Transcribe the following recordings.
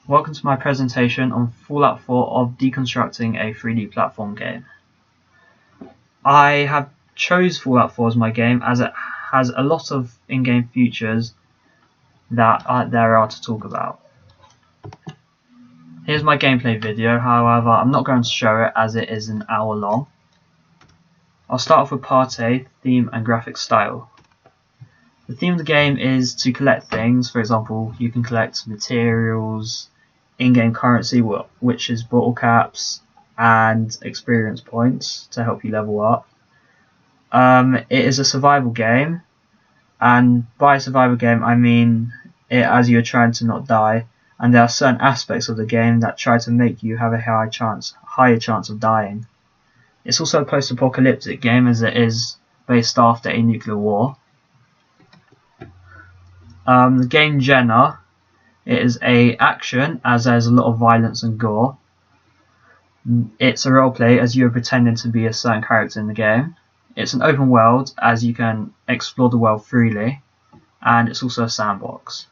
Welcome to my presentation on Fallout 4 of deconstructing a 3D platform game. I have chose Fallout 4 as my game as it has a lot of in-game features that there are to talk about. Here's my gameplay video, however I'm not going to show it as it is an hour long. I'll start off with Part A, theme and graphic style. The theme of the game is to collect things. For example, you can collect materials, in-game currency, which is bottle caps, and experience points to help you level up. It is a survival game, and by survival game I mean it as you're trying to not die, and there are certain aspects of the game that try to make you have a higher chance of dying. It's also a post-apocalyptic game as it is based after a nuclear war. The game genre, it is a action as there's a lot of violence and gore. It's a roleplay as you're pretending to be a certain character in the game. It's an open world as you can explore the world freely, and it's also a sandbox.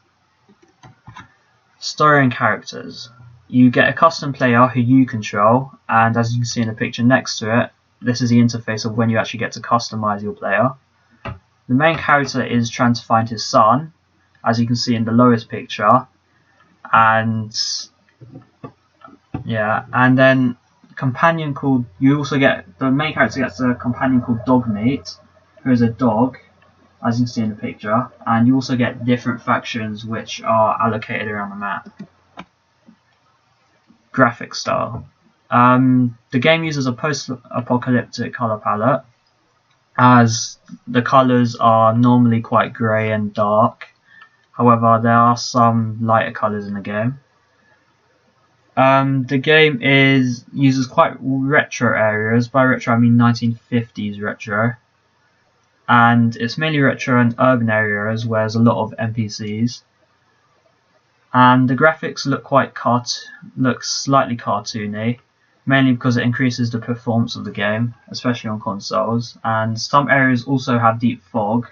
Story and characters. You get a custom player who you control, and as you can see in the picture next to it, this is the interface of when you actually get to customize your player. The main character is trying to find his son, as you can see in the lowest picture, and then companion called, you also get, the main character gets a companion called Dogmeat, who is a dog, as you can see in the picture, and you also get different factions which are allocated around the map. Graphic style. The game uses a post-apocalyptic color palette, as the colors are normally quite grey and dark. However, there are some lighter colours in the game. The game uses quite retro areas. By retro I mean 1950s retro. And it's mainly retro in urban areas where there's a lot of NPCs. And the graphics look slightly cartoony, mainly because it increases the performance of the game, especially on consoles. And some areas also have deep fog,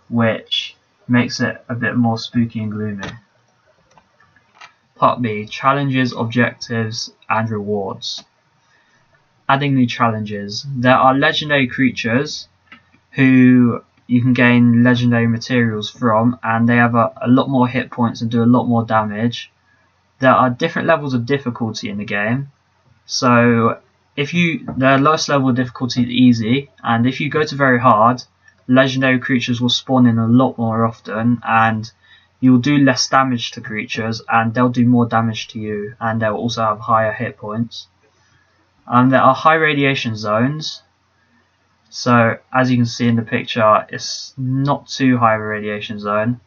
which makes it a bit more spooky and gloomy. Part B, challenges, objectives and rewards. Adding new challenges. There are legendary creatures who you can gain legendary materials from, and they have a lot more hit points and do a lot more damage. There are different levels of difficulty in the game. So the lowest level of difficulty is easy, and if you go to very hard, legendary creatures will spawn in a lot more often, and you'll do less damage to creatures and they'll do more damage to you, and they'll also have higher hit points. There are high radiation zones, so as you can see in the picture, it's not too high of a radiation zone,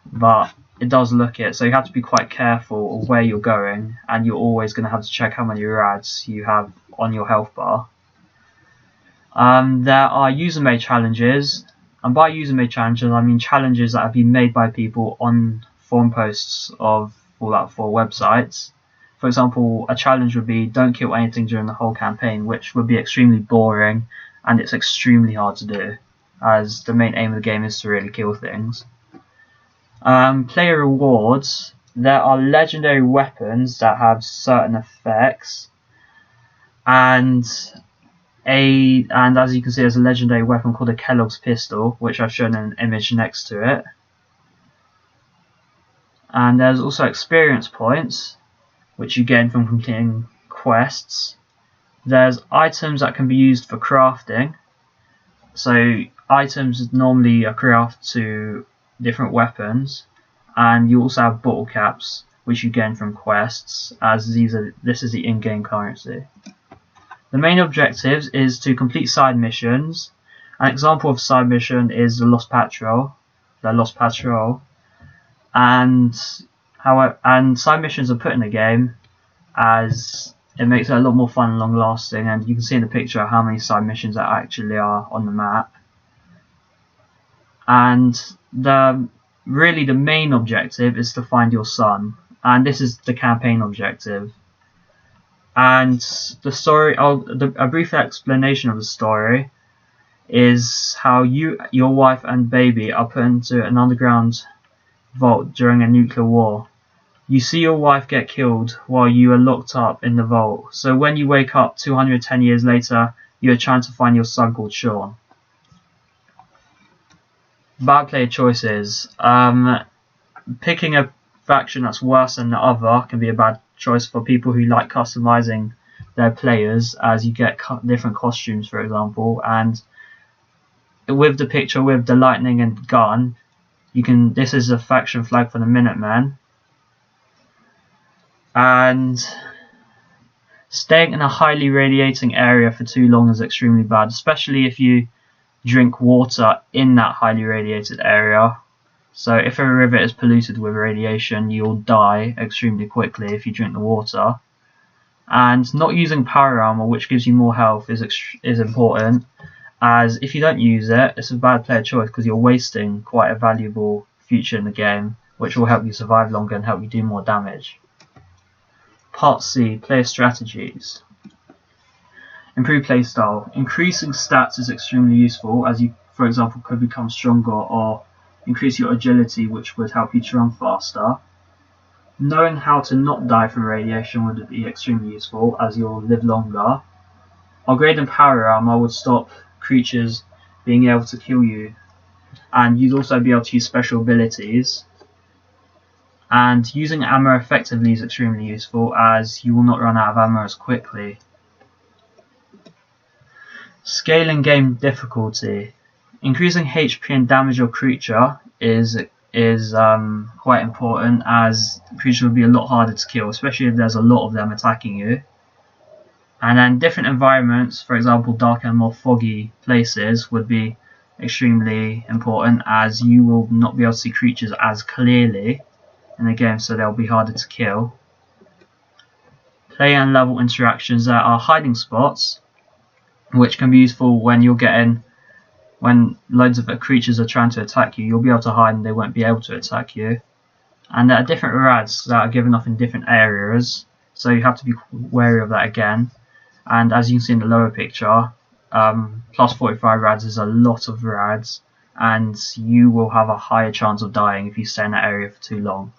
but it does look it, so you have to be quite careful of where you're going, and you're always going to have to check how many rads you have on your health bar. There are user-made challenges, and by user-made challenges I mean challenges that have been made by people on forum posts of Fallout 4 websites. For example, a challenge would be don't kill anything during the whole campaign, which would be extremely boring and it's extremely hard to do, as the main aim of the game is to really kill things. Player rewards. There are legendary weapons that have certain effects, and as you can see, there's a legendary weapon called a Kellogg's pistol, which I've shown an image next to it. And there's also experience points, which you gain from completing quests. There's items that can be used for crafting. So items normally are crafted to different weapons, and you also have bottle caps, which you gain from quests, as this is the in-game currency. The main objectives is to complete side missions. An example of side mission is the Lost Patrol, and side missions are put in the game as it makes it a lot more fun and long lasting, and you can see in the picture how many side missions there actually are on the map. And really the main objective is to find your son, and this is the campaign objective. And the story, a brief explanation of the story is how your wife and baby are put into an underground vault during a nuclear war, You see your wife get killed while you are locked up in the vault. So when you wake up 210 years later, you are trying to find your son called Sean. Bad player choices. Picking a faction that's worse than the other can be a bad choice for people who like customizing their players, as you get different costumes, for example. And with the picture with the lightning and gun, this is a faction flag for the Minutemen. And staying in a highly radiating area for too long is extremely bad, especially if you drink water in that highly radiated area. So if a river is polluted with radiation, you'll die extremely quickly if you drink the water. And not using power armor, which gives you more health, is important, as if you don't use it, it's a bad player choice because you're wasting quite a valuable feature in the game, which will help you survive longer and help you do more damage. Part C, player strategies. Improve playstyle. Increasing stats is extremely useful, as you, for example, could become stronger or increase your agility, which would help you to run faster. Knowing how to not die from radiation would be extremely useful, as you'll live longer. Upgrading power armor would stop creatures being able to kill you, and you'd also be able to use special abilities. And using ammo effectively is extremely useful, as you will not run out of ammo as quickly. Scaling game difficulty. Increasing HP and damage your creature is quite important, as creatures will be a lot harder to kill, especially if there's a lot of them attacking you. And then different environments, for example dark and more foggy places, would be extremely important, as you will not be able to see creatures as clearly in the game, so they'll be harder to kill. Player and level interactions. There are hiding spots, which can be useful when loads of creatures are trying to attack you. You'll be able to hide and they won't be able to attack you. And there are different rads that are given off in different areas, so you have to be wary of that again. And as you can see in the lower picture, plus 45 rads is a lot of rads, and you will have a higher chance of dying if you stay in that area for too long.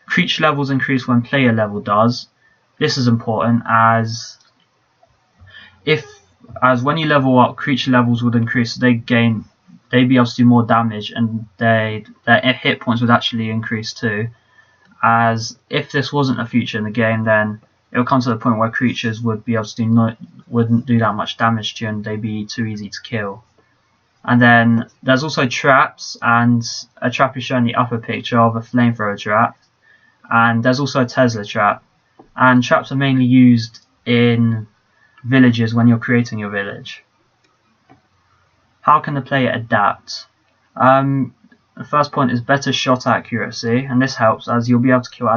Creature levels increase when player level does. This is important, as when you level up, creature levels would increase, so they'd be able to do more damage, and their hit points would actually increase too. As if this wasn't a feature in the game, then it would come to the point where creatures would be able to wouldn't do that much damage to you, and they'd be too easy to kill. And then there's also traps, and a trap is shown in the upper picture of a flamethrower trap. And there's also a Tesla trap. And traps are mainly used in villages when you're creating your village. How can the player adapt? The first point is better shot accuracy, and this helps as you'll be able to kill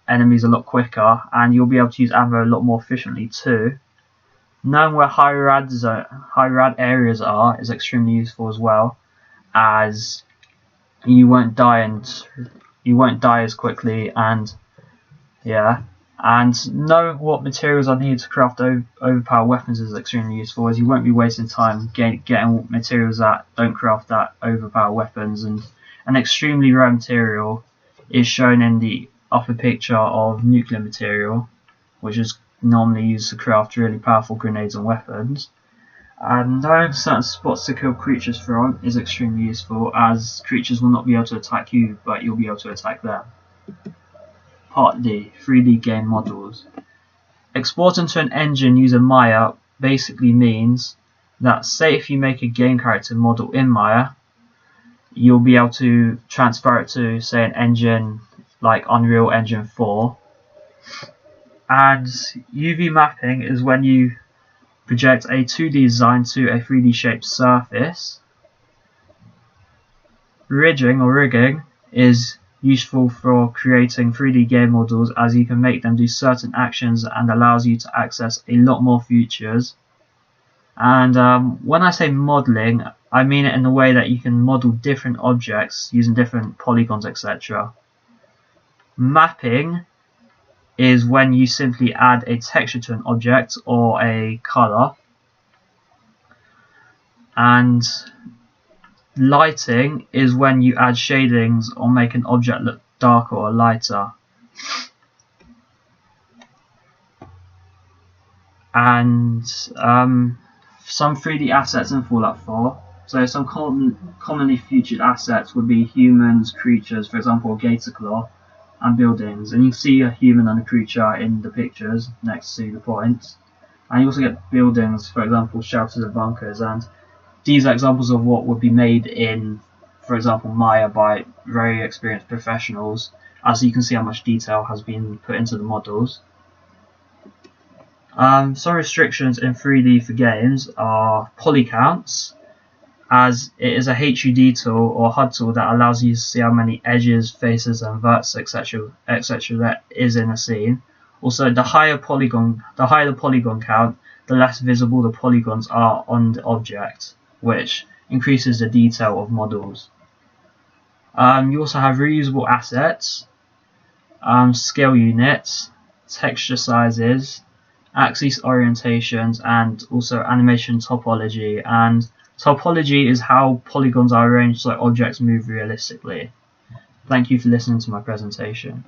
enemies a lot quicker, and you'll be able to use ammo a lot more efficiently too. Knowing where high rad areas are is extremely useful as well, as you won't die as quickly, and knowing what materials are needed to craft overpowered weapons is extremely useful, as you won't be wasting time getting materials that don't craft that overpowered weapons. And an extremely rare material is shown in the upper picture of nuclear material, which is normally used to craft really powerful grenades and weapons. And knowing certain spots to kill creatures from is extremely useful, as creatures will not be able to attack you, but you'll be able to attack them. Part D, 3D game models. Exporting to an engine using Maya basically means that, say if you make a game character model in Maya, you'll be able to transfer it to, say, an engine like Unreal Engine 4. And UV mapping is when you project a 2D design to a 3D shaped surface. Rigging is useful for creating 3D game models, as you can make them do certain actions and allows you to access a lot more features. And when I say modeling, I mean it in the way that you can model different objects using different polygons, etc. Mapping is when you simply add a texture to an object or a color. And lighting is when you add shadings or make an object look darker or lighter. And some 3D assets in Fallout 4. So some commonly featured assets would be humans, creatures, for example, Gator Claw, and buildings. And you can see a human and a creature in the pictures next to the points. And you also get buildings, for example, shelters and bunkers. And these are examples of what would be made in, for example, Maya by very experienced professionals. As you can see how much detail has been put into the models. Some restrictions in 3D for games are poly counts, as it is a HUD tool or HUD tool that allows you to see how many edges, faces, and verts, etc., that is in a scene. Also, the higher the polygon count, the less visible the polygons are on the object, which increases the detail of models. You also have reusable assets, scale units, texture sizes, axis orientations, and also animation topology. And topology is how polygons are arranged so objects move realistically. Thank you for listening to my presentation.